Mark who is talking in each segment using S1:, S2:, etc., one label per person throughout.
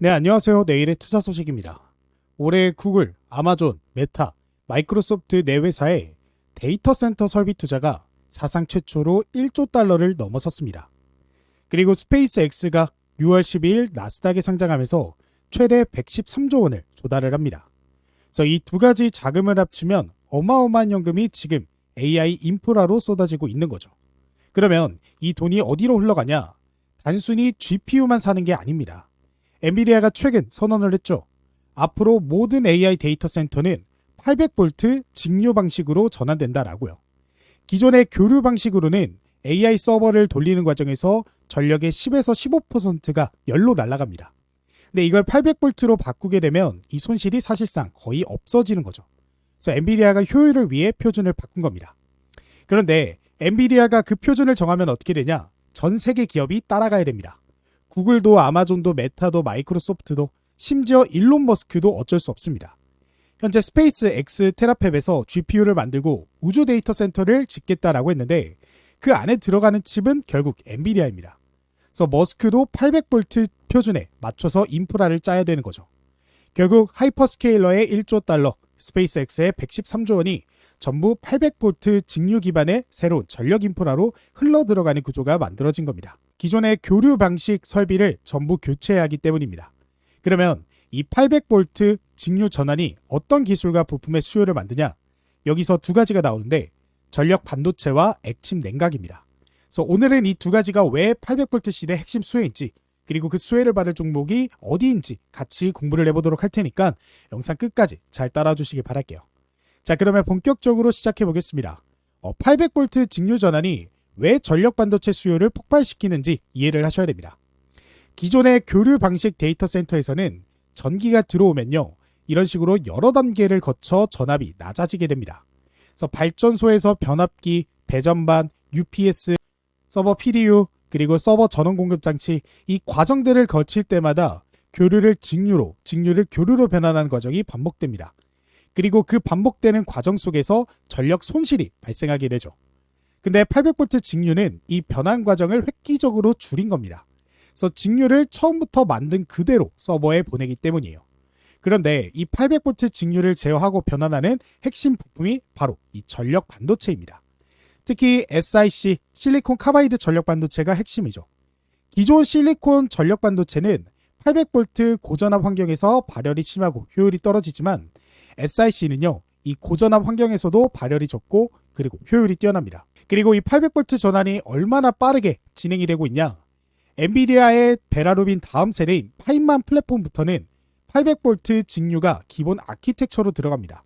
S1: 네, 안녕하세요. 내일의 투자 소식입니다. 올해 구글, 아마존, 메타, 마이크로소프트 네 회사의 데이터 센터 설비 투자가 사상 최초로 1조 달러를 넘어섰습니다. 그리고 스페이스X가 6월 12일 나스닥에 상장하면서 최대 113조 원을 조달을 합니다. 그래서 이 두 가지 자금을 합치면 어마어마한 연금이 지금 AI 인프라로 쏟아지고 있는 거죠. 그러면 이 돈이 어디로 흘러가냐? 단순히 GPU만 사는 게 아닙니다. 엔비디아가 최근 선언을 했죠. 앞으로 모든 AI 데이터 센터는 800V 직류 방식으로 전환된다라고요. 기존의 교류 방식으로는 AI 서버를 돌리는 과정에서 전력의 10에서 15%가 열로 날아갑니다. 근데 이걸 800V로 바꾸게 되면 이 손실이 사실상 거의 없어지는 거죠. 그래서 엔비디아가 효율을 위해 표준을 바꾼 겁니다. 그런데 엔비디아가 그 표준을 정하면 어떻게 되냐? 전 세계 기업이 따라가야 됩니다. 구글도 아마존도 메타도 마이크로소프트도 심지어 일론 머스크도 어쩔 수 없습니다. 현재 스페이스 X 테라팹에서 GPU를 만들고 우주 데이터 센터를 짓겠다라고 했는데 그 안에 들어가는 칩은 결국 엔비디아입니다. 그래서 머스크도 800V 표준에 맞춰서 인프라를 짜야 되는 거죠. 결국 하이퍼스케일러의 1조 달러, 스페이스 X의 113조 원이 전부 800V 직류 기반의 새로운 전력 인프라로 흘러 들어가는 구조가 만들어진 겁니다. 기존의 교류 방식 설비를 전부 교체해야 하기 때문입니다. 그러면 이 800V 직류 전환이 어떤 기술과 부품의 수요를 만드냐? 여기서 두 가지가 나오는데 전력 반도체와 액침 냉각입니다. 그래서 오늘은 이 두 가지가 왜 800V 시대 핵심 수요인지 그리고 그 수혜를 받을 종목이 어디인지 같이 공부를 해보도록 할 테니까 영상 끝까지 잘 따라주시기 바랄게요. 자, 그러면 본격적으로 시작해 보겠습니다. 800V 직류 전환이 왜 전력 반도체 수요를 폭발시키는지 이해를 하셔야 됩니다. 기존의 교류 방식 데이터 센터에서는 전기가 들어오면요, 이런 식으로 여러 단계를 거쳐 전압이 낮아지게 됩니다. 그래서 발전소에서 변압기, 배전반, UPS, 서버 PDU, 그리고 서버 전원 공급 장치, 이 과정들을 거칠 때마다 교류를 직류를 교류로 변환하는 과정이 반복됩니다. 그리고 그 반복되는 과정 속에서 전력 손실이 발생하게 되죠. 근데 800V 직류는 이 변환 과정을 획기적으로 줄인 겁니다. 그래서 직류를 처음부터 만든 그대로 서버에 보내기 때문이에요. 그런데 이 800V 직류를 제어하고 변환하는 핵심 부품이 바로 이 전력 반도체입니다. 특히 SiC, 실리콘 카바이드 전력 반도체가 핵심이죠. 기존 실리콘 전력 반도체는 800V 고전압 환경에서 발열이 심하고 효율이 떨어지지만 SiC는요, 이 고전압 환경에서도 발열이 적고 그리고 효율이 뛰어납니다. 그리고 이 800V 전환이 얼마나 빠르게 진행이 되고 있냐? 엔비디아의 베라루빈 다음 세대인 파인만 플랫폼부터는 800V 직류가 기본 아키텍처로 들어갑니다.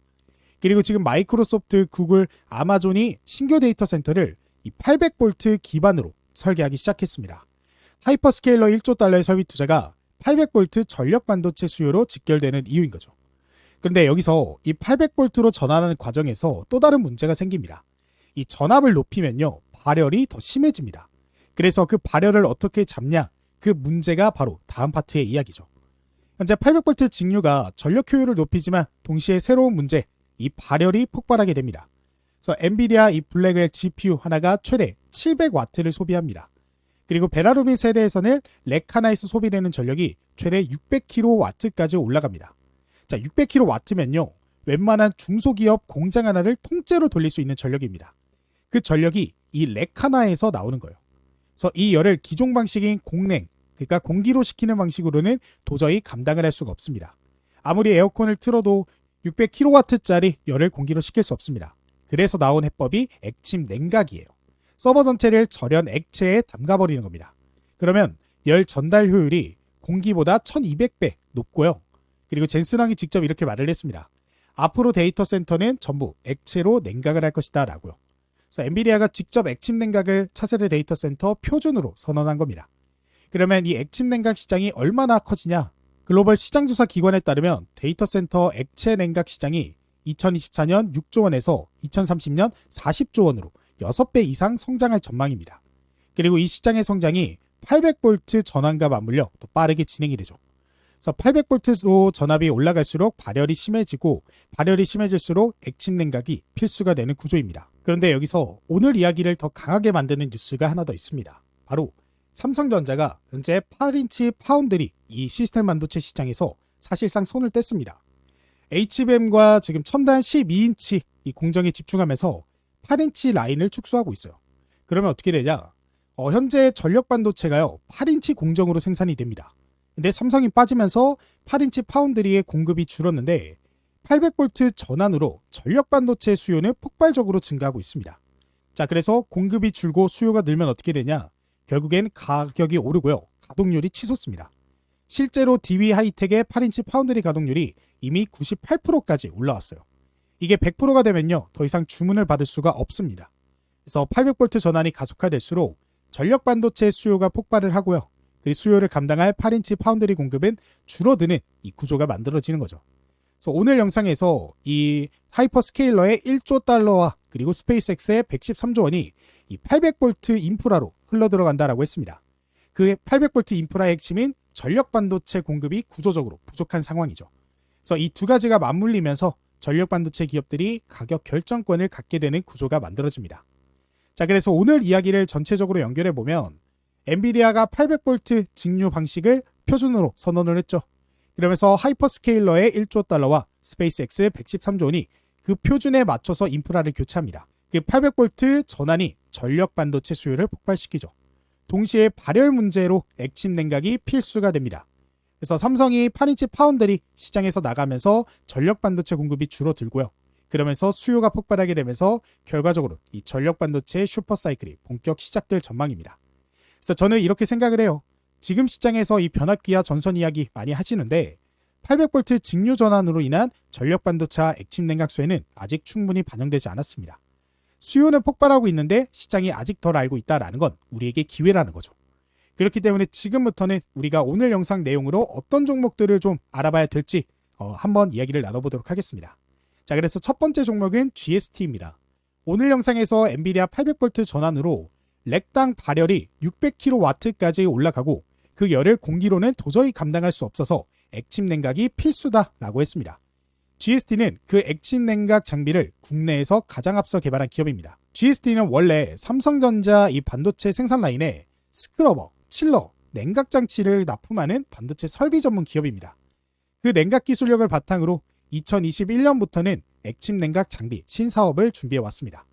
S1: 그리고 지금 마이크로소프트, 구글, 아마존이 신규 데이터 센터를 이 800V 기반으로 설계하기 시작했습니다. 하이퍼스케일러 1조 달러의 설비 투자가 800V 전력 반도체 수요로 직결되는 이유인 거죠. 그런데 여기서 이 800V로 전환하는 과정에서 또 다른 문제가 생깁니다. 이 전압을 높이면요, 발열이 더 심해집니다. 그래서 그 발열을 어떻게 잡냐? 그 문제가 바로 다음 파트의 이야기죠. 현재 800V 직류가 전력 효율을 높이지만 동시에 새로운 문제, 이 발열이 폭발하게 됩니다. 그래서 엔비디아 이 블랙웰 GPU 하나가 최대 700W를 소비합니다. 그리고 베라루빈 세대에서는 렉 하나에서 소비되는 전력이 최대 600kW까지 올라갑니다. 자, 600kW면요, 웬만한 중소기업 공장 하나를 통째로 돌릴 수 있는 전력입니다. 그 전력이 이 렉 하나에서 나오는 거예요. 그래서 이 열을 기존 방식인 공냉, 그러니까 공기로 식히는 방식으로는 도저히 감당을 할 수가 없습니다. 아무리 에어컨을 틀어도 600kW짜리 열을 공기로 식힐 수 없습니다. 그래서 나온 해법이 액침 냉각이에요. 서버 전체를 절연 액체에 담가버리는 겁니다. 그러면 열 전달 효율이 공기보다 1200배 높고요. 그리고 젠슨왕이 직접 이렇게 말을 했습니다. 앞으로 데이터 센터는 전부 액체로 냉각을 할 것이다 라고요. 그래서 엔비디아가 직접 액침 냉각을 차세대 데이터 센터 표준으로 선언한 겁니다. 그러면 이 액침 냉각 시장이 얼마나 커지냐? 글로벌 시장조사 기관에 따르면 데이터 센터 액체 냉각 시장이 2024년 6조 원에서 2030년 40조 원으로 6배 이상 성장할 전망입니다. 그리고 이 시장의 성장이 800V 전환과 맞물려 더 빠르게 진행이 되죠. 그래서 800V로 전압이 올라갈수록 발열이 심해지고 발열이 심해질수록 액침 냉각이 필수가 되는 구조입니다. 그런데 여기서 오늘 이야기를 더 강하게 만드는 뉴스가 하나 더 있습니다. 바로 삼성전자가 현재 8인치 파운드리 이 시스템 반도체 시장에서 사실상 손을 뗐습니다. HBM과 지금 첨단 12인치 이 공정에 집중하면서 8인치 라인을 축소하고 있어요. 그러면 어떻게 되냐? 현재 전력 반도체가요 8인치 공정으로 생산이 됩니다. 근데 삼성이 빠지면서 8인치 파운드리의 공급이 줄었는데 800V 전환으로 전력 반도체 수요는 폭발적으로 증가하고 있습니다. 자, 그래서 공급이 줄고 수요가 늘면 어떻게 되냐? 결국엔 가격이 오르고요. 가동률이 치솟습니다. 실제로 DB 하이텍의 8인치 파운드리 가동률이 이미 98%까지 올라왔어요. 이게 100%가 되면요. 더 이상 주문을 받을 수가 없습니다. 그래서 800V 전환이 가속화될수록 전력 반도체 수요가 폭발을 하고요. 그 수요를 감당할 8인치 파운드리 공급은 줄어드는 이 구조가 만들어지는 거죠. 그래서 오늘 영상에서 이 하이퍼스케일러의 1조 달러와 그리고 스페이스X의 113조 원이 이 800V 인프라로 흘러들어간다라고 했습니다. 그 800V 인프라의 핵심인 전력 반도체 공급이 구조적으로 부족한 상황이죠. 그래서 이 두 가지가 맞물리면서 전력 반도체 기업들이 가격 결정권을 갖게 되는 구조가 만들어집니다. 자, 그래서 오늘 이야기를 전체적으로 연결해 보면 엔비디아가 800V 직류 방식을 표준으로 선언을 했죠. 그러면서 하이퍼스케일러의 1조 달러와 스페이스X 113조 원이 그 표준에 맞춰서 인프라를 교체합니다. 그 800V 전환이 전력 반도체 수요를 폭발시키죠. 동시에 발열 문제로 액침 냉각이 필수가 됩니다. 그래서 삼성이 8인치 파운드리 시장에서 나가면서 전력 반도체 공급이 줄어들고요. 그러면서 수요가 폭발하게 되면서 결과적으로 이 전력 반도체의 슈퍼사이클이 본격 시작될 전망입니다. 그래서 저는 이렇게 생각을 해요. 지금 시장에서 이 변압기와 전선 이야기 많이 하시는데 800V 직류 전환으로 인한 전력 반도체와 액침 냉각 수요는 아직 충분히 반영되지 않았습니다. 수요는 폭발하고 있는데 시장이 아직 덜 알고 있다는 건 우리에게 기회라는 거죠. 그렇기 때문에 지금부터는 우리가 오늘 영상 내용으로 어떤 종목들을 좀 알아봐야 될지 한번 이야기를 나눠보도록 하겠습니다. 자, 그래서 첫 번째 종목은 GST입니다. 오늘 영상에서 엔비디아 800V 전환으로 렉당 발열이 600kW까지 올라가고 그 열을 공기로는 도저히 감당할 수 없어서 액침 냉각이 필수다라고 했습니다. GST는 그 액침 냉각 장비를 국내에서 가장 앞서 개발한 기업입니다. GST는 원래 삼성전자 이 반도체 생산 라인에 스크러버, 칠러, 냉각 장치를 납품하는 반도체 설비 전문 기업입니다. 그 냉각 기술력을 바탕으로 2021년부터는 액침 냉각 장비 신사업을 준비해 왔습니다.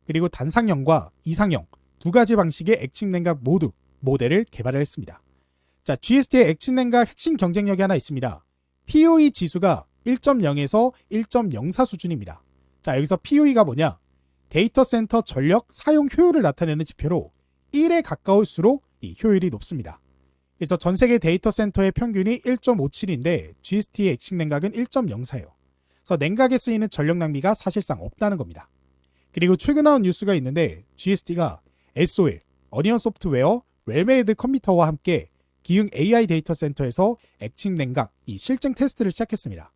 S1: 그리고 단상형과 이상형 두 가지 방식의 액침 냉각 모두 모델을 개발을 했습니다. 자, GST의 액침 냉각 핵심 경쟁력이 하나 있습니다. POE 지수가 1.0에서 1.04 수준입니다. 자, 여기서 POE가 뭐냐? 데이터 센터 전력 사용 효율을 나타내는 지표로 1에 가까울수록 이 효율이 높습니다. 그래서 전 세계 데이터 센터의 평균이 1.57인데 GST의 액침 냉각은 1.04예요. 그래서 냉각에 쓰이는 전력 낭비가 사실상 없다는 겁니다. 그리고 최근 나온 뉴스가 있는데 GST가 SOL, 어니언 소프트웨어, 웰메이드 컴퓨터와 함께 기흥 AI 데이터 센터에서 액침 냉각 이 실증 테스트를 시작했습니다.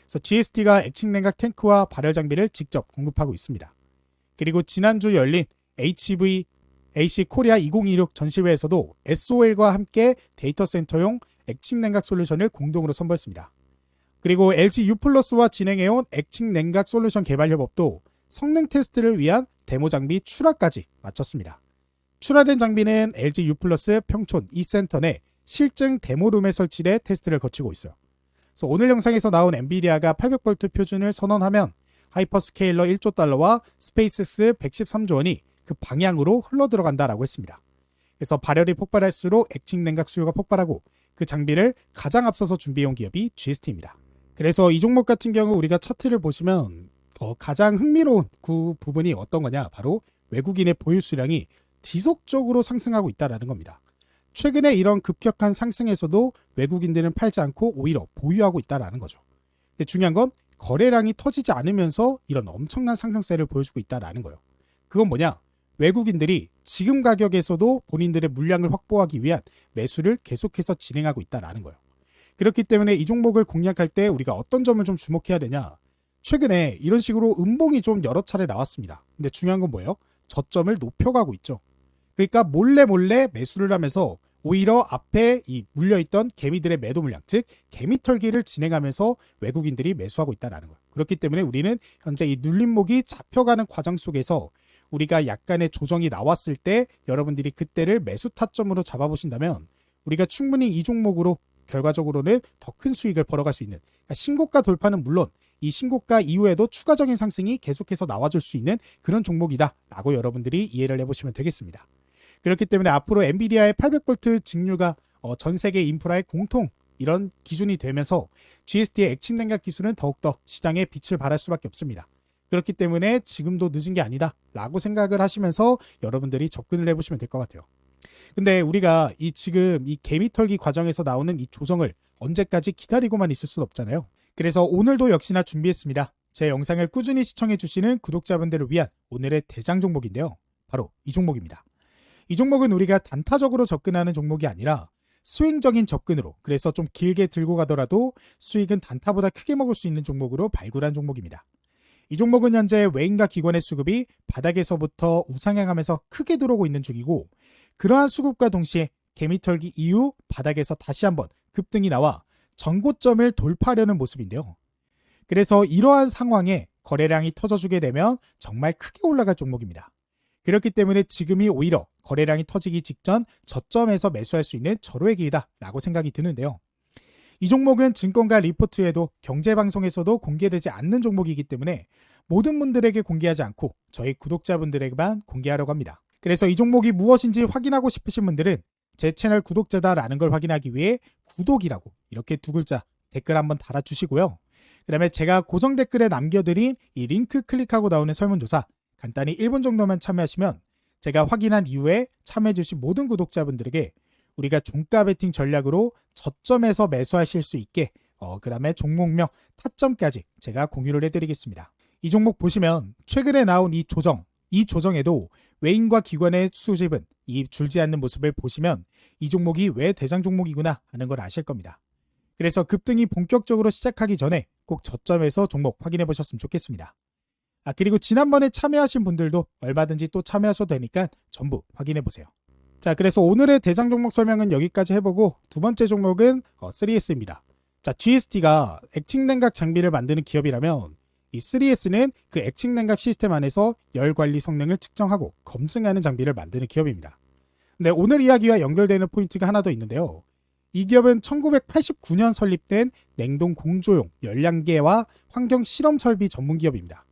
S1: 그래서 GST가 액침 냉각 탱크와 발열 장비를 직접 공급하고 있습니다. 그리고 지난주 열린 HVAC 코리아 2026 전시회에서도 SOL과 함께 데이터 센터용 액침 냉각 솔루션을 공동으로 선보였습니다. 그리고 LG U+와 진행해온 액침 냉각 솔루션 개발 협업도 성능 테스트를 위한 데모 장비 출하까지 마쳤습니다. 출하된 장비는 LG U+ 평촌 E센터 내 실증 데모룸에 설치돼 테스트를 거치고 있어요. 그래서 오늘 영상에서 나온 엔비디아가 800V 표준을 선언하면 하이퍼스케일러 1조 달러와 스페이스X 113조 원이 그 방향으로 흘러들어간다라고 했습니다. 그래서 발열이 폭발할수록 액침 냉각 수요가 폭발하고 그 장비를 가장 앞서서 준비해온 기업이 GST입니다. 그래서 이 종목 같은 경우 우리가 차트를 보시면 가장 흥미로운 그 부분이 어떤 거냐? 바로 외국인의 보유 수량이 지속적으로 상승하고 있다는 겁니다. 최근에 이런 급격한 상승에서도 외국인들은 팔지 않고 오히려 보유하고 있다는 거죠. 근데 중요한 건 거래량이 터지지 않으면서 이런 엄청난 상승세를 보여주고 있다는 거예요. 그건 뭐냐? 외국인들이 지금 가격에서도 본인들의 물량을 확보하기 위한 매수를 계속해서 진행하고 있다는 거예요. 그렇기 때문에 이 종목을 공략할 때 우리가 어떤 점을 좀 주목해야 되냐? 최근에 이런 식으로 음봉이 좀 여러 차례 나왔습니다. 근데 중요한 건 뭐예요? 저점을 높여가고 있죠. 그러니까 몰래 매수를 하면서 오히려 앞에 이 물려있던 개미들의 매도 물량, 즉 개미 털기를 진행하면서 외국인들이 매수하고 있다는 거예요. 그렇기 때문에 우리는 현재 이 눌림목이 잡혀가는 과정 속에서 우리가 약간의 조정이 나왔을 때 여러분들이 그때를 매수 타점으로 잡아보신다면 우리가 충분히 이 종목으로 결과적으로는 더 큰 수익을 벌어갈 수 있는, 그러니까 신고가 돌파는 물론 이 신고가 이후에도 추가적인 상승이 계속해서 나와줄 수 있는 그런 종목이다라고 여러분들이 이해를 해보시면 되겠습니다. 그렇기 때문에 앞으로 엔비디아의 800V 직류가 전 세계 인프라의 공통 이런 기준이 되면서 GST의 액침 냉각 기술은 더욱더 시장에 빛을 발할 수밖에 없습니다. 그렇기 때문에 지금도 늦은 게 아니다 라고 생각을 하시면서 여러분들이 접근을 해보시면 될 것 같아요. 근데 우리가 지금 이 개미털기 과정에서 나오는 이 조정을 언제까지 기다리고만 있을 수는 없잖아요. 그래서 오늘도 역시나 준비했습니다. 제 영상을 꾸준히 시청해주시는 구독자분들을 위한 오늘의 대장 종목인데요. 바로 이 종목입니다. 이 종목은 우리가 단타적으로 접근하는 종목이 아니라 스윙적인 접근으로, 그래서 좀 길게 들고 가더라도 수익은 단타보다 크게 먹을 수 있는 종목으로 발굴한 종목입니다. 이 종목은 현재 외인과 기관의 수급이 바닥에서부터 우상향하면서 크게 들어오고 있는 중이고, 그러한 수급과 동시에 개미털기 이후 바닥에서 다시 한번 급등이 나와 전고점을 돌파하려는 모습인데요. 그래서 이러한 상황에 거래량이 터져주게 되면 정말 크게 올라갈 종목입니다. 그렇기 때문에 지금이 오히려 거래량이 터지기 직전 저점에서 매수할 수 있는 절호의 기회다라고 생각이 드는데요. 이 종목은 증권가 리포트에도 경제방송에서도 공개되지 않는 종목이기 때문에 모든 분들에게 공개하지 않고 저희 구독자분들에게만 공개하려고 합니다. 그래서 이 종목이 무엇인지 확인하고 싶으신 분들은 제 채널 구독자다라는 걸 확인하기 위해 구독이라고 이렇게 두 글자 댓글 한번 달아주시고요. 그 다음에 제가 고정 댓글에 남겨드린 이 링크 클릭하고 나오는 설문조사 간단히 1분 정도만 참여하시면 제가 확인한 이후에 참여해주신 모든 구독자분들에게 우리가 종가 베팅 전략으로 저점에서 매수하실 수 있게 그 다음에 종목명 타점까지 제가 공유를 해드리겠습니다. 이 종목 보시면 최근에 나온 이 조정에도 외인과 기관의 수집은 이 줄지 않는 모습을 보시면 이 종목이 왜 대장 종목이구나 하는 걸 아실 겁니다. 그래서 급등이 본격적으로 시작하기 전에 꼭 저점에서 종목 확인해 보셨으면 좋겠습니다. 그리고 지난번에 참여하신 분들도 얼마든지 또 참여하셔도 되니까 전부 확인해 보세요. 자, 그래서 오늘의 대장 종목 설명은 여기까지 해보고 두 번째 종목은 3S입니다. 자, GST가 액침 냉각 장비를 만드는 기업이라면 이 3S는 그 액침 냉각 시스템 안에서 열 관리 성능을 측정하고 검증하는 장비를 만드는 기업입니다. 근데 오늘 이야기와 연결되는 포인트가 하나 더 있는데요. 이 기업은 1989년 설립된 냉동 공조용 열량계와 환경 실험 설비 전문 기업입니다.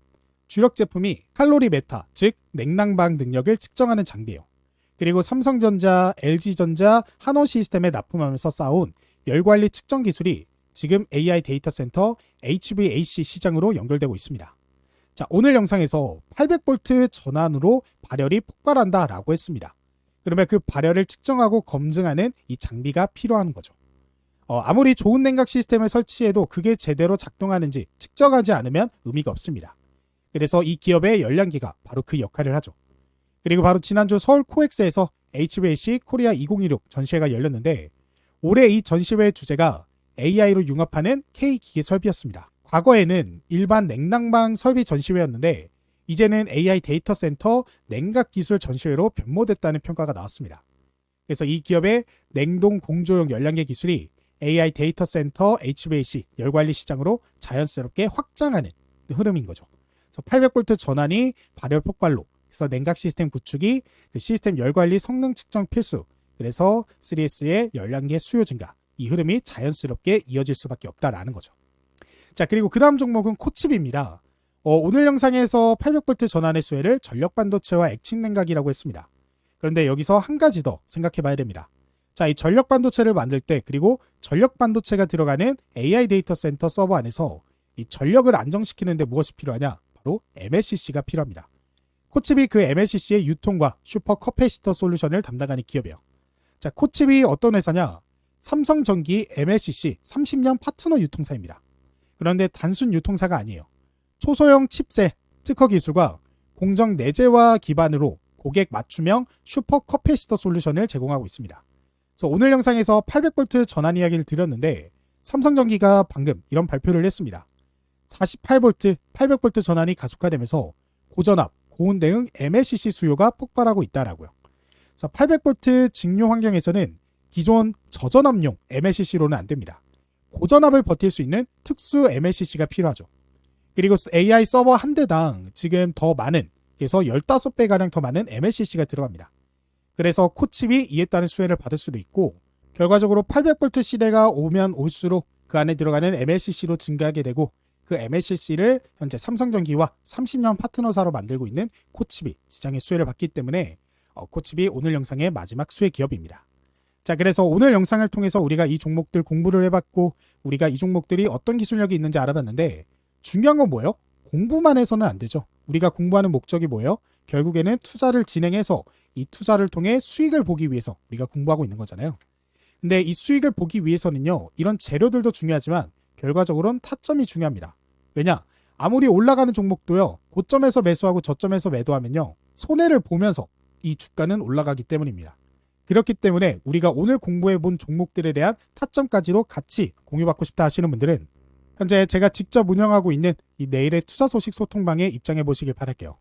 S1: 주력 제품이 칼로리 메타, 즉 냉난방 능력을 측정하는 장비예요. 그리고 삼성전자, LG전자, 한원 시스템에 납품하면서 쌓아온 열관리 측정 기술이 지금 AI 데이터 센터 HVAC 시장으로 연결되고 있습니다. 자, 오늘 영상에서 800V 전환으로 발열이 폭발한다 라고 했습니다. 그러면 그 발열을 측정하고 검증하는 이 장비가 필요한 거죠. 아무리 좋은 냉각 시스템을 설치해도 그게 제대로 작동하는지 측정하지 않으면 의미가 없습니다. 그래서 이 기업의 열량기가 바로 그 역할을 하죠. 그리고 바로 지난주 서울 코엑스에서 HVAC 코리아 2016 전시회가 열렸는데 올해 이 전시회의 주제가 AI로 융합하는 K기계 설비였습니다. 과거에는 일반 냉난방 설비 전시회였는데 이제는 AI 데이터 센터 냉각 기술 전시회로 변모됐다는 평가가 나왔습니다. 그래서 이 기업의 냉동 공조용 열량계 기술이 AI 데이터 센터 HVAC 열관리 시장으로 자연스럽게 확장하는 흐름인 거죠. 그래서 800V 전환이 발열 폭발로, 그래서 냉각 시스템 구축이 그 시스템 열관리 성능 측정 필수, 그래서 3S의 열량계 수요 증가, 이 흐름이 자연스럽게 이어질 수밖에 없다라는 거죠. 자, 그리고 그 다음 종목은 코칩입니다. 오늘 영상에서 800V 전환의 수혜를 전력 반도체와 액침 냉각이라고 했습니다. 그런데 여기서 한 가지 더 생각해 봐야 됩니다. 자, 이 전력 반도체를 만들 때, 그리고 전력 반도체가 들어가는 AI 데이터 센터 서버 안에서 이 전력을 안정시키는데 무엇이 필요하냐? 바로 MLCC가 필요합니다. 코칩이 그 MLCC의 유통과 슈퍼 커패시터 솔루션을 담당하는 기업이에요. 자, 코칩이 어떤 회사냐? 삼성전기 MLCC 30년 파트너 유통사입니다. 그런데 단순 유통사가 아니에요. 초소형 칩셋 특허 기술과 공정 내재화 기반으로 고객 맞춤형 슈퍼 커패시터 솔루션을 제공하고 있습니다. 그래서 오늘 영상에서 800V 전환 이야기를 드렸는데 삼성전기가 방금 이런 발표를 했습니다. 48V, 800V 전환이 가속화되면서 고전압, 고온 대응 MLCC 수요가 폭발하고 있다라고요. 그래서 800V 직류 환경에서는 기존 저전압용 MLCC로는 안 됩니다. 고전압을 버틸 수 있는 특수 MLCC가 필요하죠. 그리고 AI 서버 한 대당 지금 더 많은 그래서 15배가량 더 많은 MLCC가 들어갑니다. 그래서 코칩이 이에 따른 수혜를 받을 수도 있고 결과적으로 800V 시대가 오면 올수록 그 안에 들어가는 MLCC도 증가하게 되고 그 MLCC를 현재 삼성전기와 30년 파트너사로 만들고 있는 코칩이 시장의 수혜를 받기 때문에 코칩이 오늘 영상의 마지막 수혜 기업입니다. 자, 그래서 오늘 영상을 통해서 우리가 이 종목들 공부를 해봤고 우리가 이 종목들이 어떤 기술력이 있는지 알아봤는데 중요한 건 뭐예요? 공부만 해서는 안 되죠. 우리가 공부하는 목적이 뭐예요? 결국에는 투자를 진행해서 이 투자를 통해 수익을 보기 위해서 우리가 공부하고 있는 거잖아요. 근데 이 수익을 보기 위해서는요, 이런 재료들도 중요하지만 결과적으로는 타점이 중요합니다. 왜냐? 아무리 올라가는 종목도요, 고점에서 매수하고 저점에서 매도하면요, 손해를 보면서 이 주가는 올라가기 때문입니다. 그렇기 때문에 우리가 오늘 공부해본 종목들에 대한 타점까지도 같이 공유받고 싶다 하시는 분들은 현재 제가 직접 운영하고 있는 이 내일의 투자 소식 소통방에 입장해 보시길 바랄게요.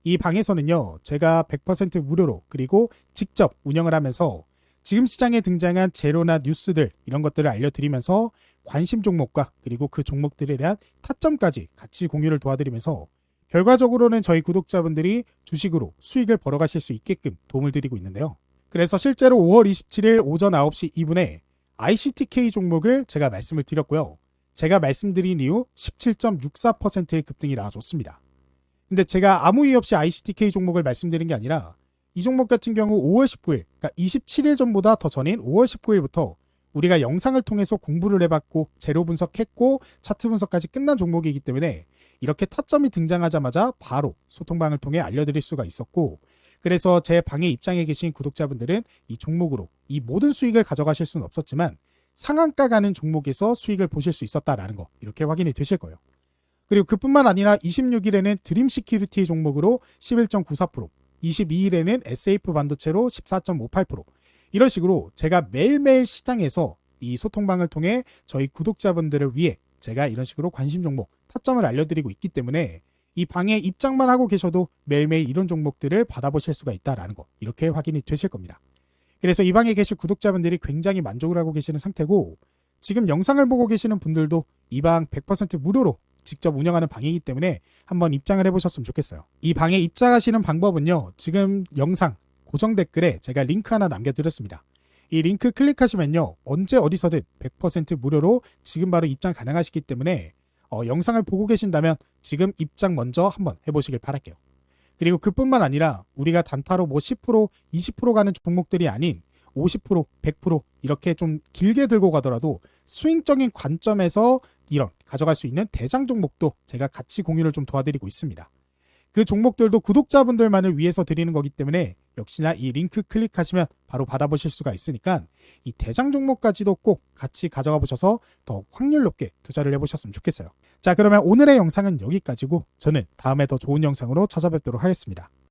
S1: 이 방에서는요, 제가 100% 무료로 그리고 직접 운영을 하면서 지금 시장에 등장한 재료나 뉴스들 이런 것들을 알려드리면서 관심 종목과 그리고 그 종목들에 대한 타점까지 같이 공유를 도와드리면서 결과적으로는 저희 구독자분들이 주식으로 수익을 벌어가실 수 있게끔 도움을 드리고 있는데요. 그래서 실제로 5월 27일 오전 9시 2분에 ICTK 종목을 제가 말씀을 드렸고요. 제가 말씀드린 이후 17.64%의 급등이 나와줬습니다. 근데 제가 아무 이유 없이 ICTK 종목을 말씀드린 게 아니라 이 종목 같은 경우 5월 19일, 그러니까 27일 전보다 더 전인 5월 19일부터 우리가 영상을 통해서 공부를 해봤고 재료 분석했고 차트 분석까지 끝난 종목이기 때문에 이렇게 타점이 등장하자마자 바로 소통방을 통해 알려드릴 수가 있었고 그래서 제 방에 입장해 계신 구독자분들은 이 종목으로 이 모든 수익을 가져가실 수는 없었지만 상한가 가는 종목에서 수익을 보실 수 있었다라는 거 이렇게 확인이 되실 거예요. 그리고 그뿐만 아니라 26일에는 드림 시큐리티 종목으로 11.94%, 22일에는 SF 반도체로 14.58%, 이런 식으로 제가 매일매일 시장에서 이 소통방을 통해 저희 구독자분들을 위해 제가 이런 식으로 관심 종목, 타점을 알려드리고 있기 때문에 이 방에 입장만 하고 계셔도 매일매일 이런 종목들을 받아보실 수가 있다라는 거 이렇게 확인이 되실 겁니다. 그래서 이 방에 계실 구독자분들이 굉장히 만족을 하고 계시는 상태고 지금 영상을 보고 계시는 분들도 이 방 100% 무료로 직접 운영하는 방이기 때문에 한번 입장을 해보셨으면 좋겠어요. 이 방에 입장하시는 방법은요. 지금 영상 고정 댓글에 제가 링크 하나 남겨드렸습니다. 이 링크 클릭하시면요. 언제 어디서든 100% 무료로 지금 바로 입장 가능하시기 때문에 영상을 보고 계신다면 지금 입장 먼저 한번 해보시길 바랄게요. 그리고 그뿐만 아니라 우리가 단타로 뭐 10%, 20% 가는 종목들이 아닌 50%, 100% 이렇게 좀 길게 들고 가더라도 스윙적인 관점에서 이런 가져갈 수 있는 대장 종목도 제가 같이 공유를 좀 도와드리고 있습니다. 그 종목들도 구독자분들만을 위해서 드리는 거기 때문에 역시나 이 링크 클릭하시면 바로 받아보실 수가 있으니까 이 대장 종목까지도 꼭 같이 가져가 보셔서 더 확률 높게 투자를 해보셨으면 좋겠어요. 자, 그러면 오늘의 영상은 여기까지고 저는 다음에 더 좋은 영상으로 찾아뵙도록 하겠습니다.